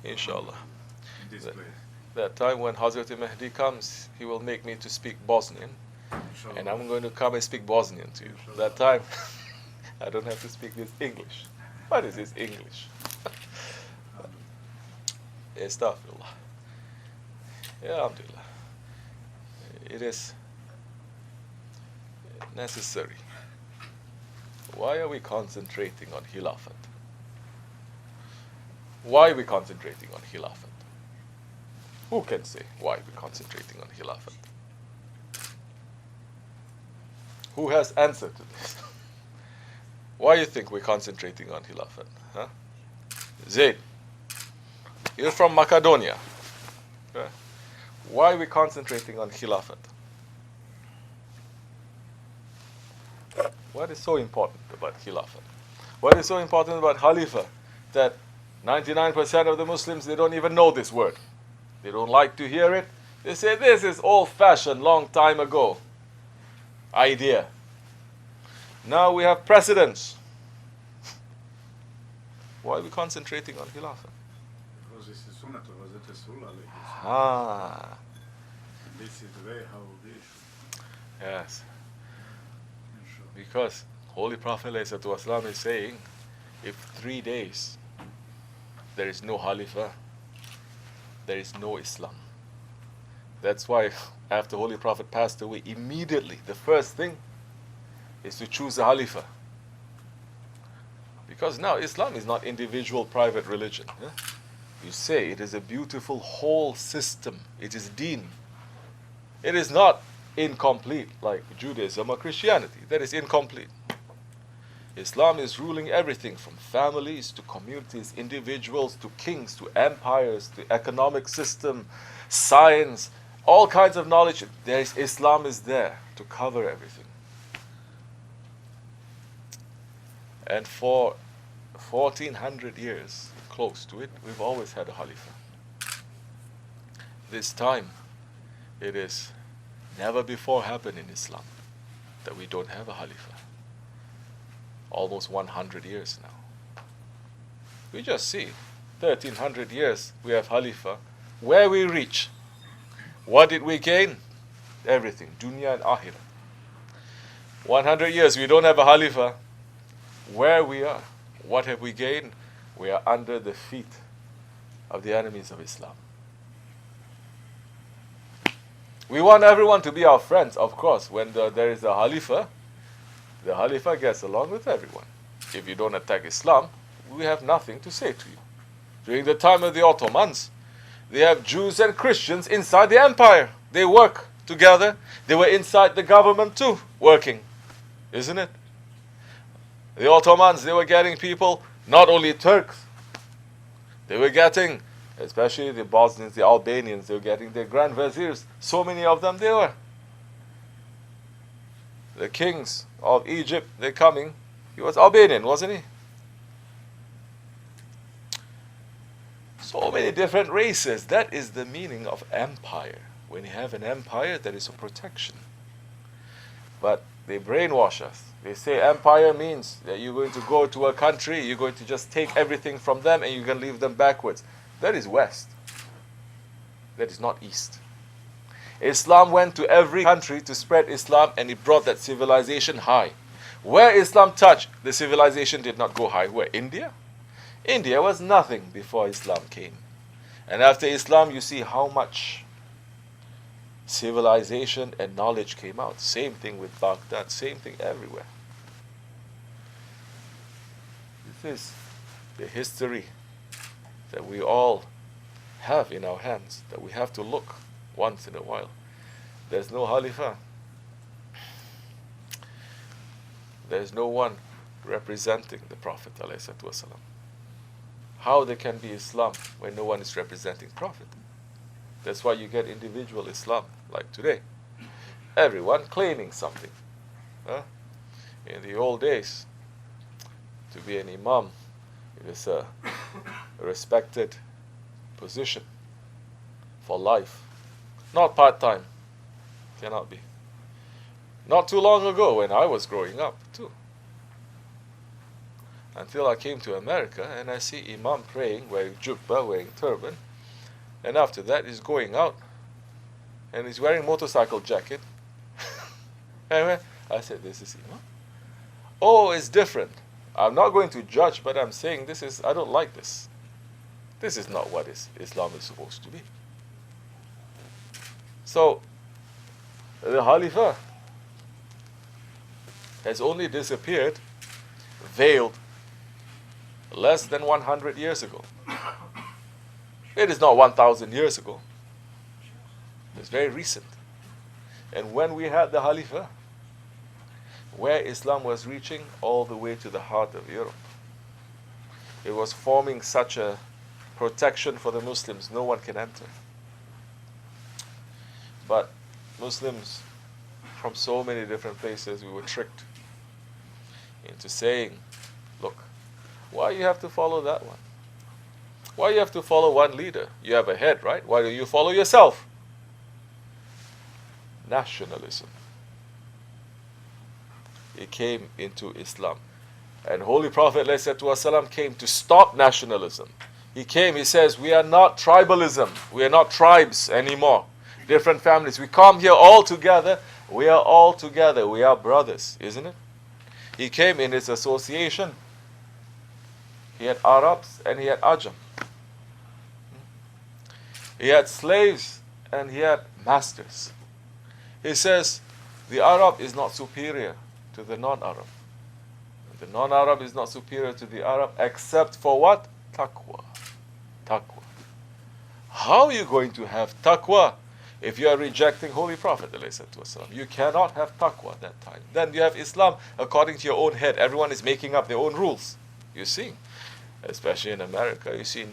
Inshallah. this That, place. that time when Hazrat Mehdi comes, he will make me to speak Bosnian, and I'm going to come and speak Bosnian to you. That time, I don't have to speak this English. What is this English? Astaghfirullah. Yeah, Alhamdulillah. It is necessary. Why are we concentrating on Hilafet? Why are we concentrating on Hilafet? Who can say why we're concentrating on Hilafet? Who has answer to this? Why do you think we're concentrating on Hilafet? Huh? Zaid, you're from Macedonia. Okay. Why are we concentrating on Hilafet? What is so important about Hilafet? What is so important about Khalifa that 99% of the Muslims, they don't even know this word. They don't like to hear it. They say this is old-fashioned, long time ago idea. Now we have precedents. Why are we concentrating on Khilafah? Because this is Sunnah of Hazrat Rasul alayhi salam. Ah, This is the way how we should. yes. Inshallah. Because Holy Prophet ﷺ is saying, if 3 days there is no Khalifa, there is no Islam. That's why after Holy Prophet passed away, immediately the first thing is to choose a Khalifa. Because now Islam is not individual private religion. Yeah? You say it is a beautiful whole system. It is deen. It is not incomplete like Judaism or Christianity. That is incomplete. Islam is ruling everything from families to communities, individuals to kings to empires to economic system, science, all kinds of knowledge. Islam is there to cover everything. And for 1400 years, close to it, we've always had a Khalifa. This time, it is never before happened in Islam that we don't have a Khalifa. Almost 100 years now. We just see 1300 years we have Khalifa. Where we reach, what did we gain? Everything, dunya and akhirah. 100 years we don't have a Khalifa. Where we are, what have we gained? We are under the feet of the enemies of Islam. We want everyone to be our friends, of course. When there is a Khalifa, the Khalifa gets along with everyone. If you don't attack Islam, we have nothing to say to you. During the time of the Ottomans, they have Jews and Christians inside the empire. They work together. They were inside the government too, working. Isn't it? The Ottomans, they were getting people, not only Turks, they were getting, especially the Bosnians, the Albanians, they were getting their grand viziers. So many of them they were. The kings of Egypt, they're coming. He was Albanian, wasn't he? So many different races. That is the meaning of empire. When you have an empire, there is a protection. But they brainwash us. They say empire means that you're going to go to a country, you're going to just take everything from them and you're going to leave them backwards. That is West. That is not East. Islam went to every country to spread Islam and it brought that civilization high. Where Islam touched, the civilization did not go high. Where? India? India was nothing before Islam came. And after Islam, you see how much civilization and knowledge came out. Same thing with Baghdad, same thing everywhere. This is the history that we all have in our hands, that we have to look once in a while. There's no Khalifa. There's no one representing the Prophet ﷺ. How there can be Islam when no one is representing Prophet? That's why you get individual Islam, like today. Everyone claiming something. Huh? In the old days, to be an imam, it is a respected position for life. Not part-time. Cannot be. Not too long ago when I was growing up, too. until I came to America and I see Imam praying, wearing jubbah, wearing turban, and after that he's going out and he's wearing motorcycle jacket. Anyway, I said, this is Imam. Oh, it's different. I'm not going to judge, but I'm saying I don't like this. This is not what Islam is supposed to be. So, the Khalifa has only disappeared, veiled, less than 100 years ago. It is not 1,000 years ago. It's very recent. And when we had the Khalifa, where Islam was reaching all the way to the heart of Europe, it was forming such a protection for the Muslims, no one can enter. But Muslims from so many different places, we were tricked into saying, look, why you have to follow that one? Why you have to follow one leader? You have a head, right? Why don't you follow yourself? Nationalism. It came into Islam. And Holy Prophet ﷺ came to stop nationalism. He came, he says, we are not tribalism. We are not tribes anymore. Different families. We come here all together. We are all together. We are brothers, isn't it? He came in his association. He had Arabs and he had Ajam. He had slaves and he had masters. He says, the Arab is not superior to the non-Arab. The non-Arab is not superior to the Arab except for what? Taqwa. Taqwa. How are you going to have taqwa if you are rejecting Holy Prophet ﷺ? You cannot have taqwa at that time. Then you have Islam according to your own head. Everyone is making up their own rules. You see, especially in America, you see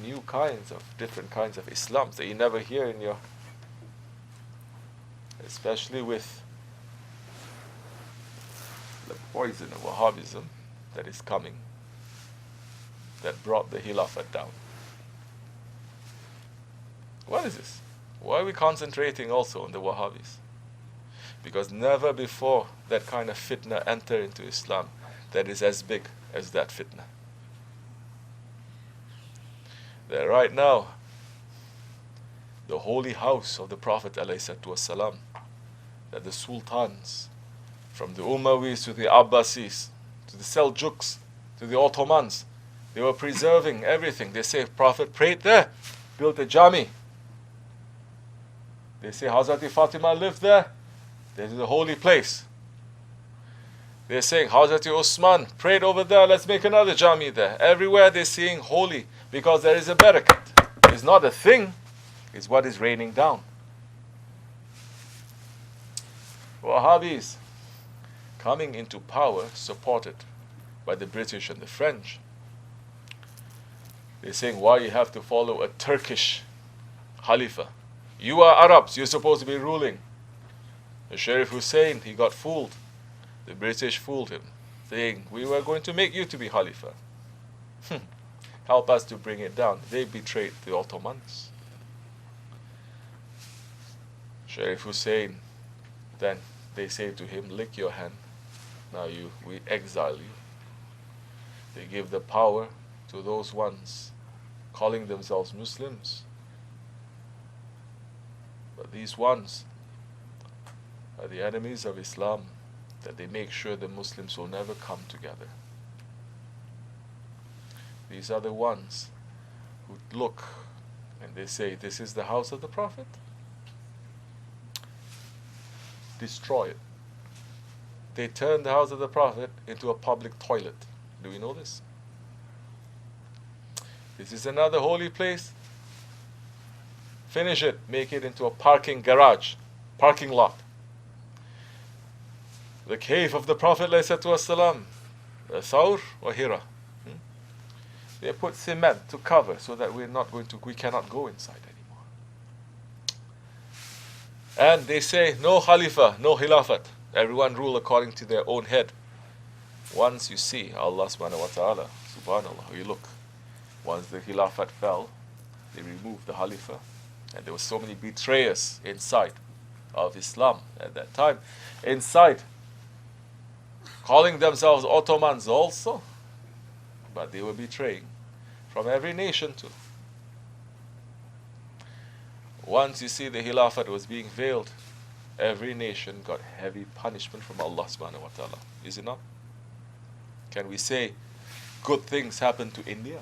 different kinds of Islams that you never hear in your, especially with the poison of Wahhabism that is coming, that brought the Hilafet down. What is this? Why are we concentrating also on the Wahhabis? Because never before that kind of fitna entered into Islam that is as big as that fitna. That right now, the holy house of the Prophet ﷺ, that the sultans, from the Umayyads to the Abbasis, to the Seljuks, to the Ottomans, they were preserving everything. They say Prophet prayed there, built a jami. They say Hazrati Fatima lived there. This is a holy place. They're saying Hazrati Osman prayed over there, let's make another jami there. Everywhere they're seeing holy because there is a barakat. It's not a thing, it's what is raining down. Wahhabis coming into power, supported by the British and the French. They're saying, why you have to follow a Turkish Khalifa? You are Arabs, you're supposed to be ruling. The Sharif Hussein, he got fooled. The British fooled him, saying, we were going to make you to be Khalifa. Help us to bring it down. They betrayed the Ottomans. Sharif Hussein, then they say to him, lick your hand. Now we exile you. They give the power to those ones calling themselves Muslims. But these ones are the enemies of Islam, that they make sure the Muslims will never come together. These are the ones who look and they say, this is the house of the Prophet. Destroy it. They turned the house of the Prophet into a public toilet. Do we know this? This is another holy place. Finish it, make it into a parking garage, parking lot. The cave of the Prophet ﷺ, Thawr or Hira. They put cement to cover so that we cannot go inside anymore. And they say, no Khalifa, no Hilafet. Everyone rule according to their own head. Once you see Allah subhanahu wa ta'ala, subhanallah, you look, once the Hilafet fell, they removed the Khalifa. And there were so many betrayers inside of Islam at that time. Inside, calling themselves Ottomans also. but they were betraying from every nation too. Once you see the Hilafat was being veiled, every nation got heavy punishment from Allah subhanahu wa ta'ala. Is it not? Can we say good things happened to India?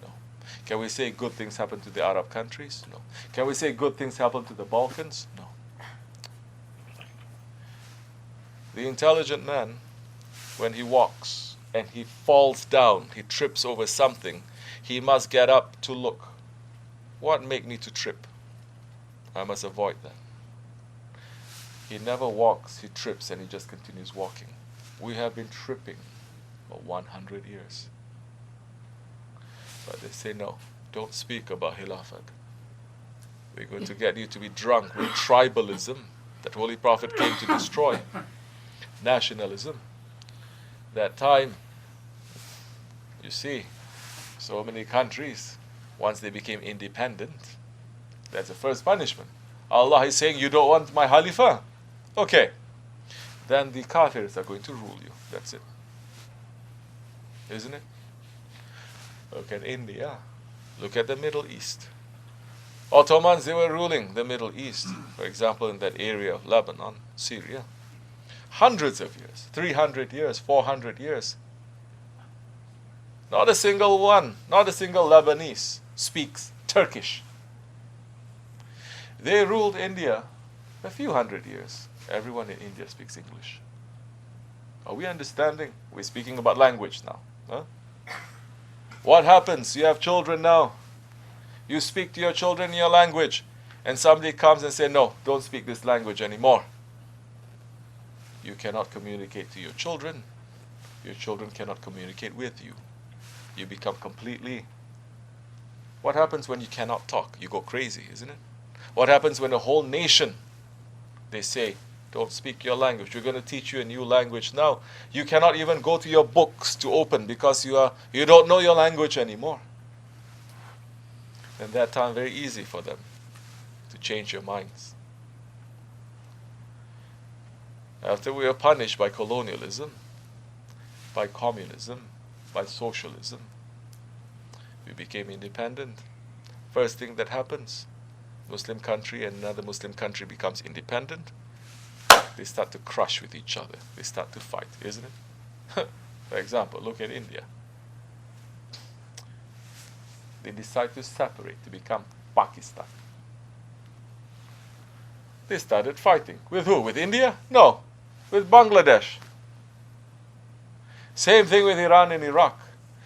No. Can we say good things happened to the Arab countries? No. Can we say good things happened to the Balkans? No. The intelligent man, when he walks and he falls down, he trips over something, he must get up to look. What make me to trip? I must avoid that. He never walks, he trips, and he just continues walking. We have been tripping for 100 years. But they say, no, don't speak about Hilafat. We're going to get you to be drunk with tribalism that Holy Prophet came to destroy. Nationalism. That time, you see, so many countries, once they became independent, that's the first punishment. Allah is saying, you don't want my Khalifa? Okay. Then the Kafirs are going to rule you. That's it. Isn't it? Look at India. Look at the Middle East. Ottomans, they were ruling the Middle East. For example, in that area of Lebanon, Syria. Hundreds of years. 300 years, 400 years. Not a single one, not a single Lebanese speaks Turkish. They ruled India a few hundred years. Everyone in India speaks English. Are we understanding? We're speaking about language now. Huh? What happens? You have children now. You speak to your children in your language, and somebody comes and says, no, don't speak this language anymore. You cannot communicate to your children. Your children cannot communicate with you. You become completely... What happens when you cannot talk? You go crazy, isn't it? What happens when a whole nation, they say, don't speak your language. We're going to teach you a new language now. You cannot even go to your books to open because you don't know your language anymore. And that time, very easy for them to change your minds. After we were punished by colonialism, by communism, by socialism, we became independent. First thing that happens, Muslim country and another Muslim country becomes independent. They start to crush with each other. They start to fight, isn't it? For example, look at India. They decide to separate, to become Pakistan. They started fighting. With who? With India? No. With Bangladesh. Same thing with Iran and Iraq.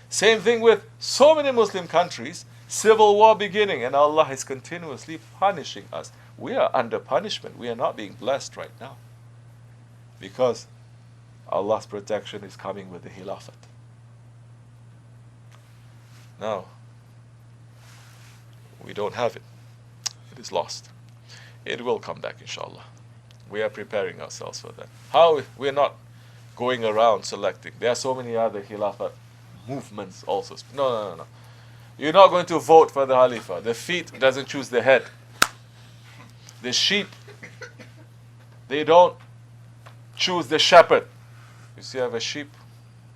Same thing with so many Muslim countries. Civil war beginning, and Allah is continuously punishing us. We are under punishment. We are not being blessed right now. Because Allah's protection is coming with the Hilafat. Now, we don't have it. It is lost. It will come back, inshallah. We are preparing ourselves for that. How? We're not going around selecting. There are so many other Hilafat movements also. No. You're not going to vote for the Khalifa. The feet doesn't choose the head. The sheep, they don't choose the shepherd. You see, I have a sheep.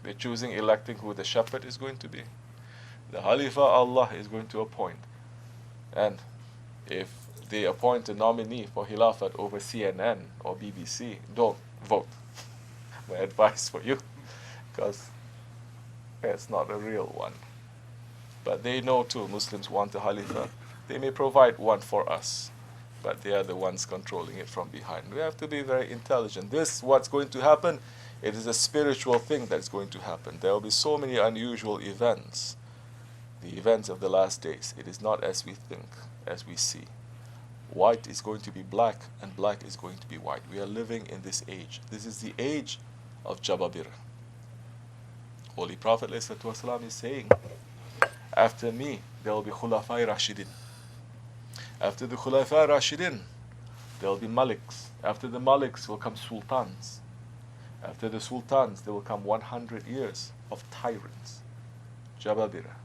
They're choosing, electing who the shepherd is going to be. The Khalifa, Allah is going to appoint. And if they appoint a nominee for Hilafat over CNN or BBC, don't vote. My advice for you, because it's not a real one. But they know too, Muslims want a Khalifa. They may provide one for us, but they are the ones controlling it from behind. We have to be very intelligent. This, what's going to happen, it is a spiritual thing that's going to happen. There will be so many unusual events. The events of the last days. It is not as we think, as we see. White is going to be black, and black is going to be white. We are living in this age. This is the age of Jababir. Holy Prophet ﷺ is saying, after me, there will be Khulafai Rashidin. After the Khulafai Rashidin, there will be Maliks. After the Maliks will come Sultans. After the Sultans, there will come 100 years of tyrants. Jababira,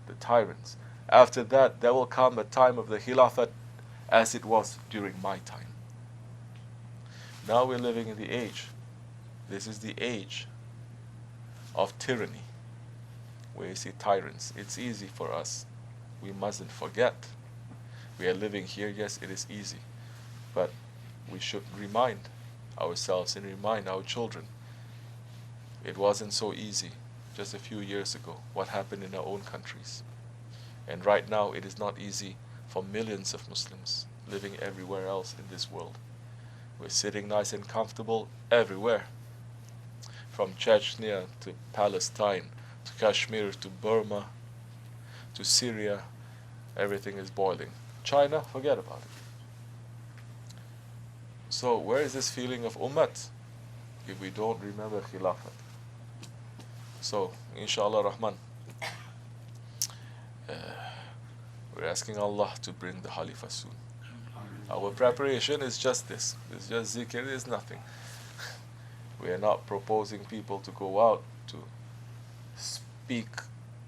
the tyrants. After that, there will come a time of the Hilafat as it was during my time. Now we're living in the age. This is the age of tyranny. where you see tyrants. It's easy for us. We mustn't forget. We are living here, yes, it is easy. But we should remind ourselves and remind our children. It wasn't so easy just a few years ago, what happened in our own countries. And right now, it is not easy for millions of Muslims living everywhere else in this world. We're sitting nice and comfortable everywhere. From Chechnya to Palestine, to Kashmir, to Burma, to Syria, everything is boiling. China, forget about it. So where is this feeling of ummat if we don't remember Khilafat? So, inshallah Rahman, we're asking Allah to bring the Khalifa soon. Our preparation is just this. It's just zikr, it is nothing. We are not proposing people to go out to speak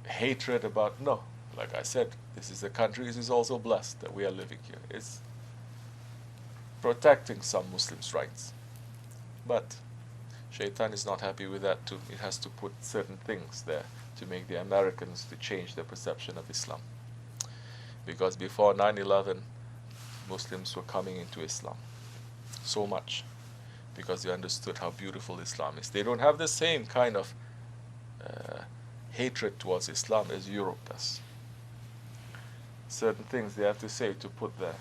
hatred about, no. Like I said, this is a country that is also blessed that we are living here. It's protecting some Muslims' rights. But Shaitan is not happy with that too. It has to put certain things there to make the Americans to change their perception of Islam. Because before 9/11, Muslims were coming into Islam so much because they understood how beautiful Islam is. They don't have the same kind of hatred towards Islam as Europe does. Certain things they have to say to put there,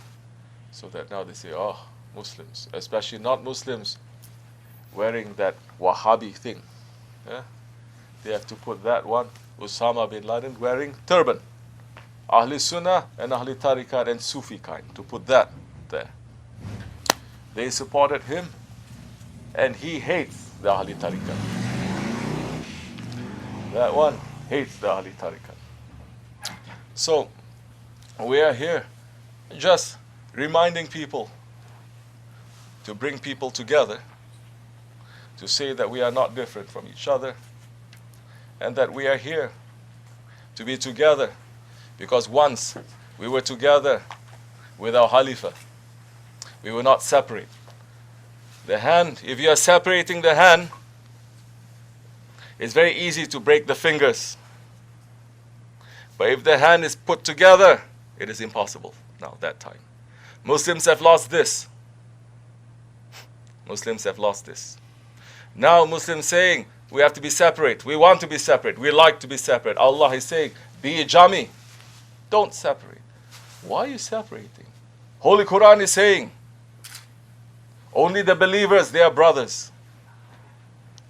so that now they say, oh, Muslims, especially not Muslims wearing that Wahhabi thing. Yeah? They have to put that one, Osama bin Laden wearing turban. Ahli Sunnah and Ahli Tarikat and Sufi kind, to put that there. They supported him and he hates the Ahli Tarikat. That one hates the Ahli Tarikat. So, we are here just reminding people, to bring people together, to say that we are not different from each other, and that we are here to be together, because once we were together with our Khalifa, we were not separate. The hand, if you are separating the hand, it's very easy to break the fingers. But if the hand is put together, it is impossible now, that time. Muslims have lost this. Muslims have lost this. Now Muslims saying, we have to be separate. We want to be separate. We like to be separate. Allah is saying, be a jami. Don't separate. Why are you separating? Holy Quran is saying, only the believers, they are brothers.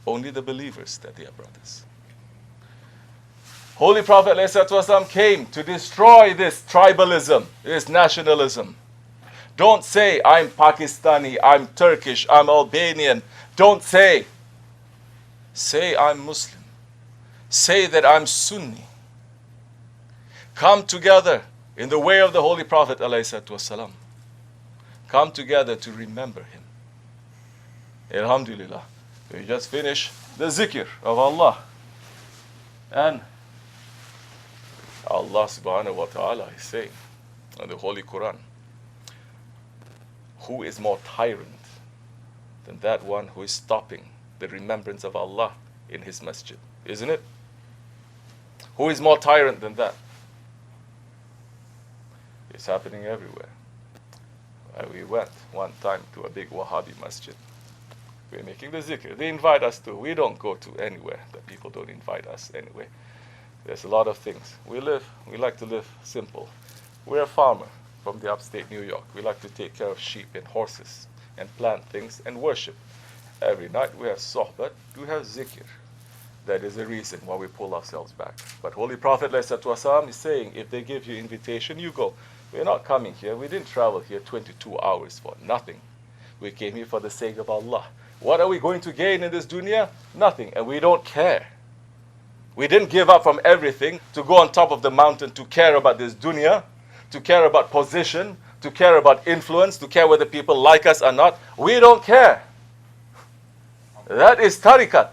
Only the believers that they are brothers. Holy Prophet ﷺ came to destroy this tribalism, this nationalism. Don't say, I'm Pakistani, I'm Turkish, I'm Albanian. Don't say. Say, I'm Muslim. Say that I'm Sunni. Come together in the way of the Holy Prophet ﷺ. Come together to remember him. Alhamdulillah. We just finished the zikr of Allah. And Allah subhanahu wa ta'ala is saying in the Holy Quran, who is more tyrant than that one who is stopping the remembrance of Allah in his masjid? Isn't it? Who is more tyrant than that? It's happening everywhere. We went one time to a big Wahhabi masjid. We're making the zikr. They invite us to. We don't go to anywhere that people don't invite us anyway. There's a lot of things. We like to live simple. We're a farmer from the upstate New York. We like to take care of sheep and horses and plant things and worship. Every night we have sohbet, we have zikr. That is the reason why we pull ourselves back. But Holy Prophet ﷺ is saying, if they give you invitation, you go. We're not coming here. We didn't travel here 22 hours for nothing. We came here for the sake of Allah. What are we going to gain in this dunya? Nothing. And we don't care. We didn't give up from everything to go on top of the mountain to care about this dunya, to care about position, to care about influence, to care whether people like us or not. We don't care. That is tarikat.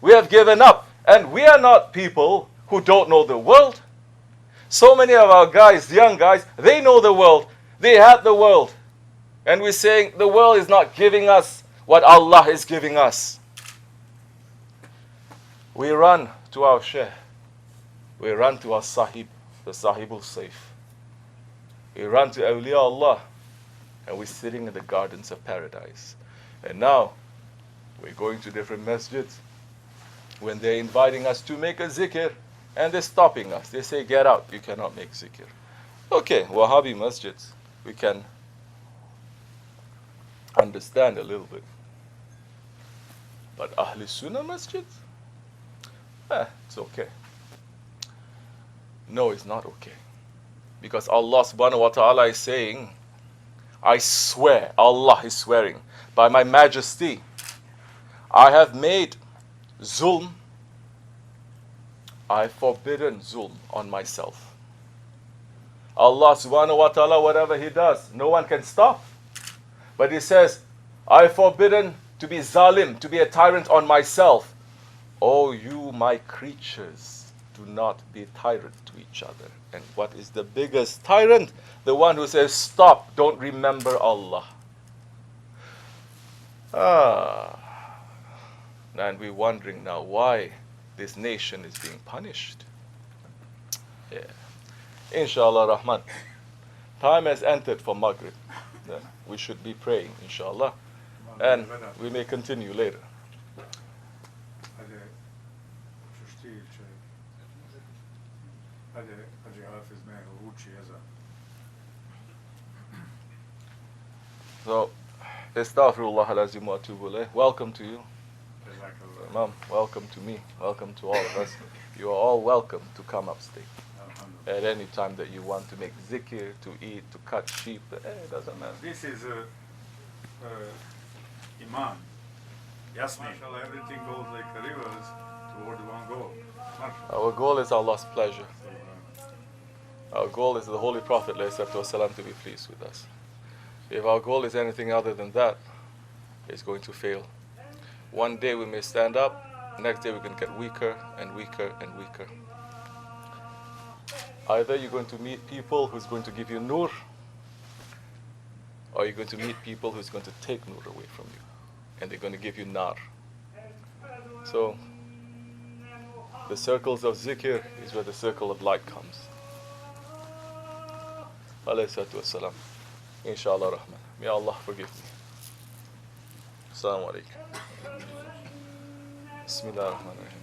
We have given up. And we are not people who don't know the world. So many of our guys, young guys, they know the world. They have the world. And we're saying the world is not giving us what Allah is giving us. We run to our Shaykh We run to our Sahib, the Sahibul Saif. We run to Awliya Allah, and we're sitting in the gardens of paradise. And now, we're going to different masjids. When they're inviting us to make a zikr, and they're stopping us. They say, get out, you cannot make zikr. Okay, Wahhabi masjids, we can understand a little bit. But Ahl Sunnah masjids? It's okay. No, it's not okay. Because Allah subhanahu wa ta'ala is saying, I swear, Allah is swearing, by my majesty, I have made zulm, I have forbidden zulm on myself. Allah subhanahu wa ta'ala, whatever He does, no one can stop. But He says, I have forbidden to be zalim, to be a tyrant on myself. Oh, you my creatures, do not be tyrant to each other. And what is the biggest tyrant? The one who says, stop, don't remember Allah. And we're wondering now why this nation is being punished. Yeah. Inshallah Rahman. Time has entered for Maghrib. Yeah. We should be praying, inshallah. And we may continue later. So, Astaghfirullah al-Azim wa atubu ilayh. Welcome to you. Imam, welcome to me. Welcome to all of us. You are all welcome to come upstate. At any time that you want to make zikr, to eat, to cut sheep, it doesn't matter. This is Imam. Yasmin. Everything goes like rivers toward one goal. Our goal is Allah's pleasure. Our goal is the Holy Prophet ﷺ to be pleased with us. If our goal is anything other than that, it's going to fail. One day we may stand up, next day we're going to get weaker and weaker and weaker. Either you're going to meet people who's going to give you nur, or you're going to meet people who's going to take nur away from you, and they're going to give you nar. So, the circles of zikr is where the circle of light comes. Alayhi salatu wassalam. Inshallah Rahman. May Allah forgive me. Assalamu alaikum. Bismillah ar-Rahman ar-Rahim.